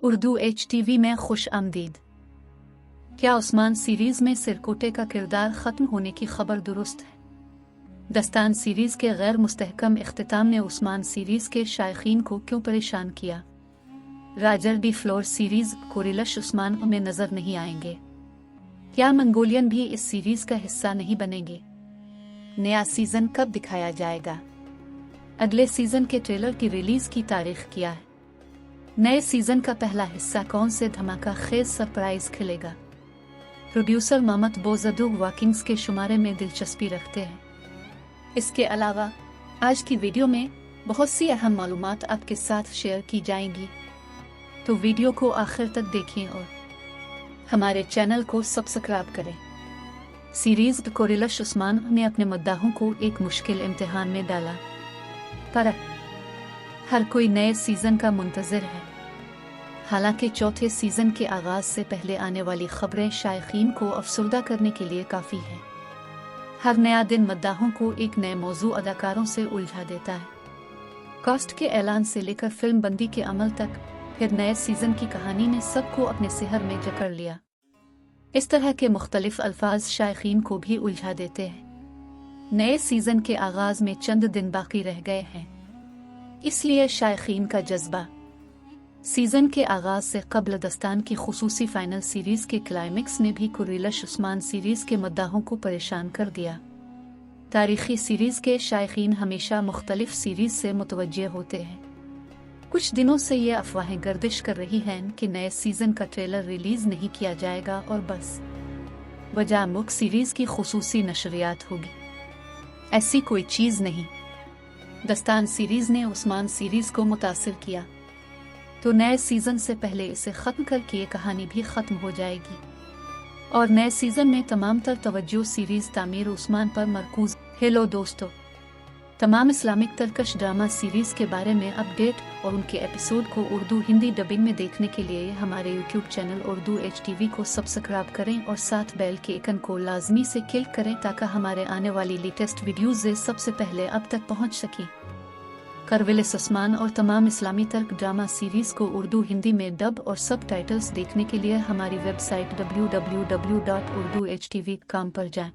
Urdu HTV में खुश आमदीद। क्या उस्मान सीरीज में सिरकोटे का किरदार ख़त्म होने की खबर दुरुस्त है? दस्तान सीरीज के गैर मुस्तहकम इख्तिताम ने उस्मान सीरीज के शायकीन को क्यों परेशान किया? राजर डी फ्लोर सीरीज कोरिलश उस्मान में नजर नहीं आएंगे। क्या मंगोलियन भी इस सीरीज का हिस्सा नहीं बनेंगे? नया सीजन कब दिखाया जाएगा? अगले सीजन के ट्रेलर की रिलीज की तारीख क्या है? नए सीजन का पहला हिस्सा कौन से धमाका खेज सरप्राइज खिलेगा? प्रोड्यूसर मोहम्मद बोजदू वॉकिंग्स के शुमारे में दिलचस्पी रखते हैं। इसके अलावा आज की वीडियो में बहुत सी अहम मालूमात आपके साथ शेयर की जाएंगी, तो वीडियो को आखिर तक देखें और हमारे चैनल को सब्सक्राइब करें। सीरीज कोरिलश उस्मान ने अपने मुद्दाहों को एक मुश्किल इम्तिहान में डाला, पर हर कोई नए सीजन का मुंतज़िर है। हालांकि चौथे सीजन के आगाज से पहले आने वाली खबरें शायकीन को अफसरदा करने के लिए काफ़ी हैं। हर नया दिन मुद्दाहों को एक नए मौजू अदाकारों से उलझा देता है। कास्ट के ऐलान से लेकर फिल्म बंदी के अमल तक, फिर नए सीजन की कहानी ने सबको अपने सिहर में जकड़ लिया। इस तरह के मुख्तलिफ अल्फाज शायकीन को भी उलझा देते हैं। नए सीजन के आगाज में चंद दिन बाकी रह गए हैं, इसलिए शायकीन का जज्बा सीजन के आगाज से कबल दस्तान की खुसूसी फाइनल सीरीज के क्लाइमेक्स ने भी कोरिलश उस्मान सीरीज के मुद्दाहों को परेशान कर दिया। तारीखी सीरीज के शायकीन हमेशा मुख्तलिफ सीरीज से मुतवज्जे होते हैं। कुछ दिनों से ये अफवाहें गर्दिश कर रही हैं कि नए सीजन का ट्रेलर रिलीज नहीं किया जाएगा और बस वजह मुख्य सीरीज की खुसूसी नशरियात होगी। ऐसी कोई चीज नहीं। दस्तान सीरीज ने उस्मान सीरीज को मुतासिर किया, तो नए सीजन से पहले इसे ख़त्म करके ये कहानी भी ख़त्म हो जाएगी और नए सीजन में तमाम तर तवज्जो सीरीज तामीर उस्मान पर मरकूज। हेलो दोस्तों, तमाम इस्लामिक तरकश ड्रामा सीरीज के बारे में अपडेट और उनके एपिसोड को उर्दू हिंदी डबिंग में देखने के लिए हमारे यूट्यूब चैनल उर्दू HTV को सब्सक्राइब करें और साथ बेल के आइकन को लाजमी से क्लिक करें ताकि हमारे आने वाली लेटेस्ट वीडियोज़ सबसे पहले अब तक पहुंच सकें। कोरिलश उस्मान और तमाम इस्लामी तर्क ड्रामा सीरीज को उर्दू हिंदी में डब और सब टाइटल्स देखने के लिए हमारी वेबसाइट www.urduhtv.com पर जाएं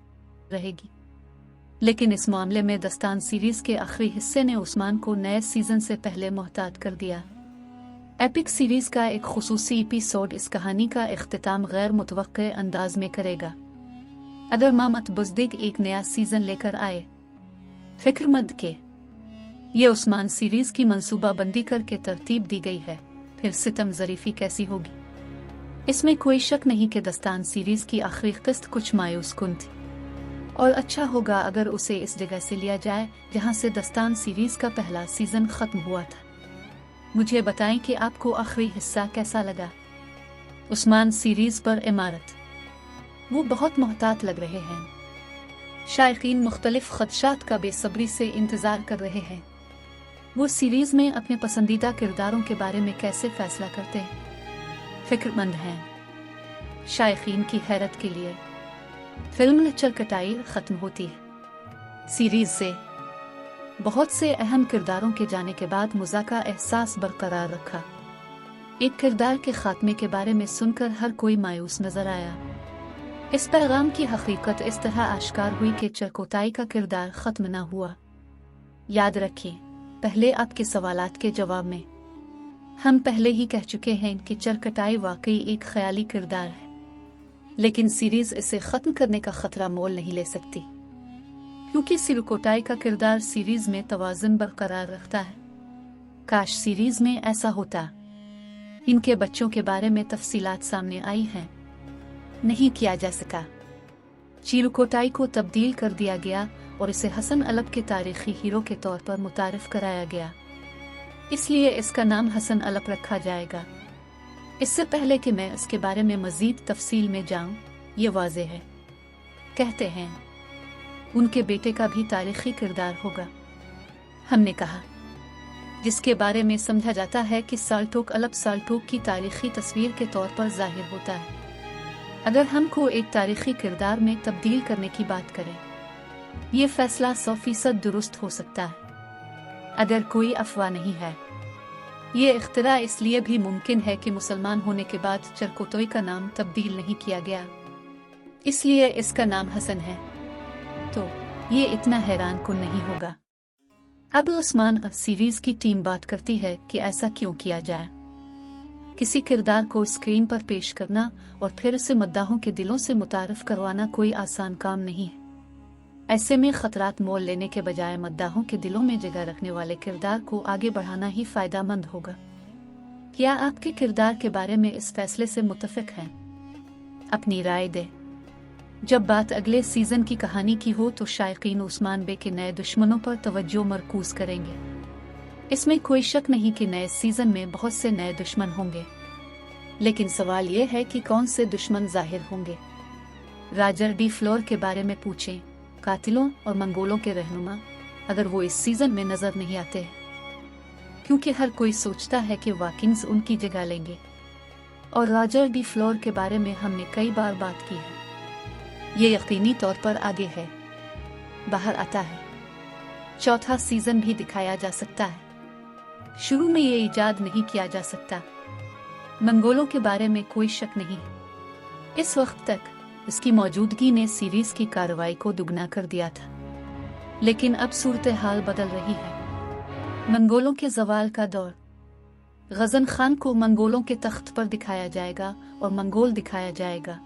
रहेगी। लेकिन इस मामले में दस्तान सीरीज के आखिरी हिस्से ने उस्मान को नए सीजन से पहले मोहतात कर दिया। एपिक सीरीज का एक खुसूसी एपिसोड इस कहानी का इख्तिताम गैर मुतवक्के अंदाज में करेगा। अगर मोहम्मद बुज़दिग एक नया सीजन लेकर आए, फिक्रमंद के ये उस्मान सीरीज की मंसूबाबंदी करके तरतीब दी गई है, फिर सितम ज़रीफी कैसी होगी? इसमें कोई शक नहीं कि दस्तान सीरीज की आखिरी किस्त कुछ मायूस कुन थी और अच्छा होगा अगर उसे इस जगह से लिया जाए जहां से दस्तान सीरीज का पहला सीजन खत्म हुआ था। मुझे बताएं कि आपको आखिरी हिस्सा कैसा लगा। उस्मान सीरीज पर इमारत वो बहुत मोहतात लग रहे हैं। शायकीन मुख्तलिफ खदशात का बेसब्री से इंतजार कर रहे हैं। वो सीरीज में अपने पसंदीदा किरदारों के बारे में कैसे फैसला करते हैं, फिक्रमंद हैं। शायकीन की हैरत के लिए फिल्म लचरकटाई खत्म होती है। सीरीज से बहुत से अहम किरदारों के जाने के बाद मज़ा का एहसास बरकरार रखा। एक किरदार के खात्मे के बारे में सुनकर हर कोई मायूस नजर आया। इस पैगाम की हकीकत इस तरह आश्कार हुई कि चरकोताई का किरदार खत्म न हुआ। याद रखें, पहले आपके सवालात के जवाब में हम पहले ही कह चुके हैं कि चरकटाई वाकई एक ख्याली किरदार है, लेकिन सीरीज इसे खत्म करने का खतरा मोल नहीं ले सकती, क्योंकि सिरकोटाई का किरदार सीरीज में तवाज़ुन बरकरार रखता है। काश सीरीज में ऐसा होता। इनके बच्चों के बारे में तफसीलात सामने आई हैं, नहीं किया जा सका। चिरकोटाई को तब्दील कर दिया गया और इसे हसन अलप के तारीखी हीरो के तौर पर मुतारिफ कराया गया, इसलिए इसका नाम हसन अलप रखा जाएगा। इससे पहले कि मैं इसके बारे में मज़ीद तफसील में जाऊं, ये वाज़ेह है। कहते हैं उनके बेटे का भी तारीखी किरदार होगा। हमने कहा जिसके बारे में समझा जाता है कि साल्टोक अलप साल्टोक की तारीखी तस्वीर के तौर पर जाहिर होता है। अगर हमको एक तारीखी किरदार में तब्दील करने की बात करें, ये फैसला 100% दुरुस्त हो सकता है अगर कोई अफवाह नहीं है। ये इख्तिरा इसलिए भी मुमकिन है कि मुसलमान होने के बाद चरकोतोई का नाम तब्दील नहीं किया गया, इसलिए इसका नाम हसन है। तो ये इतना हैरान कुन नहीं होगा। अब उस्मान सीरीज की टीम बात करती है कि ऐसा क्यों किया जाए। किसी किरदार को स्क्रीन पर पेश करना और फिर उसे मद्दाहों के दिलों से मुतारफ करवाना कोई आसान काम नहीं है। ऐसे में खतरात मोल लेने के बजाय मद्दाहों के दिलों में जगह रखने वाले किरदार को आगे बढ़ाना ही फायदेमंद होगा। क्या आपके किरदार के बारे में इस फैसले से मुत्तफिक हैं? अपनी राय दें। जब बात अगले सीजन की कहानी की हो तो शायकीन उस्मान बे के नए दुश्मनों पर तवज्जो मरकूज करेंगे। इसमें कोई शक नहीं कि नए सीजन में बहुत से नए दुश्मन होंगे, लेकिन सवाल यह है कि कौन से दुश्मन जाहिर होंगे। रॉजर डी फ्लोर के बारे में पूछें, कातिलों और मंगोलों के रहनुमा, अगर वो इस सीजन में नजर नहीं आते हैं, क्योंकि हर कोई सोचता है कि वाकिंग्स उनकी जगह लेंगे। और रॉजर डी फ्लोर के बारे में हमने कई बार बात की है, ये यकीनी तौर पर आगे है, बाहर आता है। चौथा सीजन भी दिखाया जा सकता है, शुरू में ये इजाद नहीं किया जा सकता। मंगोलों के बारे में कोई शक नहीं, इस वक्त तक इसकी मौजूदगी ने सीरीज की कार्रवाई को दुगना कर दिया था, लेकिन अब सूरत हाल बदल रही है। मंगोलों के ज़वाल का दौर, गजन खान को मंगोलों के तख्त पर दिखाया जाएगा और मंगोल दिखाया जाएगा।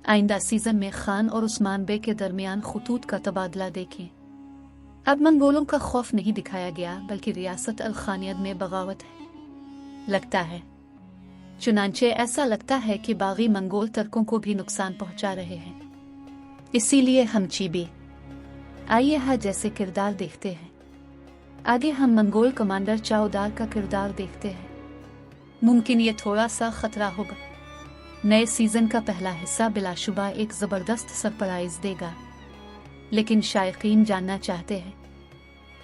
आइंदा सीजन में खान और उस्मान बे के दरमियान खुतूत का तबादला देखें। अब मंगोलों का खौफ नहीं दिखाया गया, बल्कि रियासत अल खानियत में बगावत है, लगता है। चुनांचे ऐसा लगता है कि बागी मंगोल तर्कों को भी नुकसान पहुंचा रहे हैं, इसीलिए हम चीबी आइए हा जैसे किरदार देखते हैं। आगे हम मंगोल कमांडर चाउदार का किरदार देखते हैं। मुमकिन ये थोड़ा सा खतरा होगा। नए सीजन का पहला हिस्सा बिलाशुबा एक जबरदस्त सरप्राइज देगा, लेकिन शायकीन जानना चाहते हैं,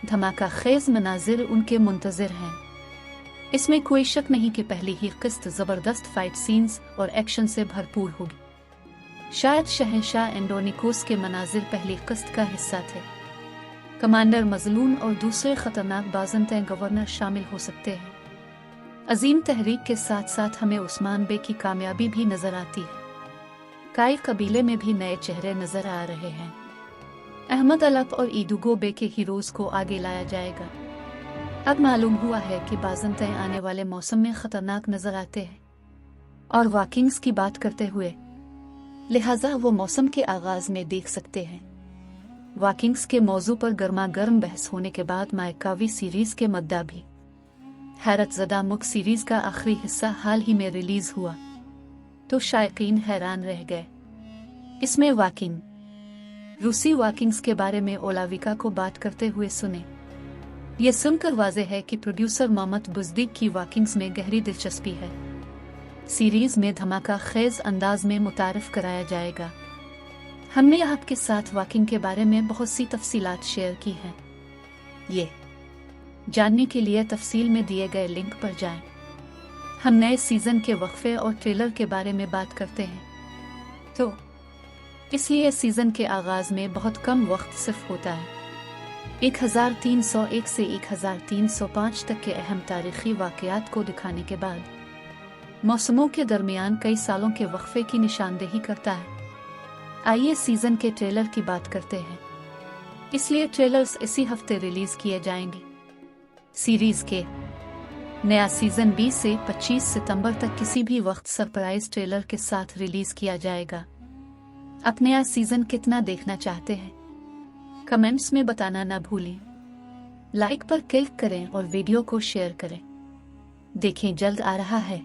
धमाका खेज मनाजिर उनके मुंतजिर हैं। इसमें कोई शक नहीं कि पहली ही किस्त जबरदस्त फाइट सीन्स और एक्शन से भरपूर होगी। शायद शहंशाह एंडोनिकोस के मनाजिर पहली किस्त का हिस्सा थे। कमांडर मजलूम और दूसरे खतरनाक बाज़ंते गवर्नर शामिल हो सकते हैं। अजीम तहरीक के साथ साथ हमें उस्मान बे की कामयाबी भी नजर आती है। काई कबीले में भी नए चेहरे नजर आ रहे हैं। अहमद अलप और ईदुगो बे के हीरोज को आगे लाया जाएगा। अब मालूम हुआ है कि बाज़ंते आने वाले मौसम में खतरनाक नजर आते हैं, और वाकिंग्स की बात करते हुए, लिहाजा वो मौसम के आगाज में देख सकते हैं। वाकिंग्स के मौजू पर गर्मा गर्म बहस होने के बाद मायकावी सीरीज के मद्दा भी हैरत ज़दा मुक सीरीज का आखिरी हिस्सा हाल ही में रिलीज हुआ, तो शायकीन हैरान रह गए। इसमें वाकिंग रूसी वाकिंग्स के बारे में ओलाविका को बात करते हुए सुने। ये सुनकर वाज़ेह है कि प्रोड्यूसर मोहम्मद बुज़दीक की वाकिंग्स में गहरी दिलचस्पी है। सीरीज में धमाका खेज अंदाज में मुतारिफ कराया जाएगा। हमने आपके साथ वाकिंग के बारे में बहुत सी तफसीलात शेयर की हैं। ये जानने के लिए तफसील में दिए गए लिंक पर जाएं। हम नए सीजन के वक्फे और ट्रेलर के बारे में बात करते हैं, तो इसलिए सीजन के आगाज में बहुत कम वक्त सिर्फ होता है। 1301 से 1305 तक के अहम तारीखी वाक़यात को दिखाने के बाद मौसमों के दरमियान कई सालों के वक्फे की निशानदेही करता है। आइए सीजन के ट्रेलर की बात करते हैं। इसलिए ट्रेलर्स इसी हफ्ते रिलीज किए जाएंगे। सीरीज के नया सीजन 20 से 25 सितंबर तक किसी भी वक्त सरप्राइज ट्रेलर के साथ रिलीज किया जाएगा। आप नया सीजन कितना देखना चाहते हैं, कमेंट्स में बताना ना भूलें। लाइक पर क्लिक करें और वीडियो को शेयर करें। देखें, जल्द आ रहा है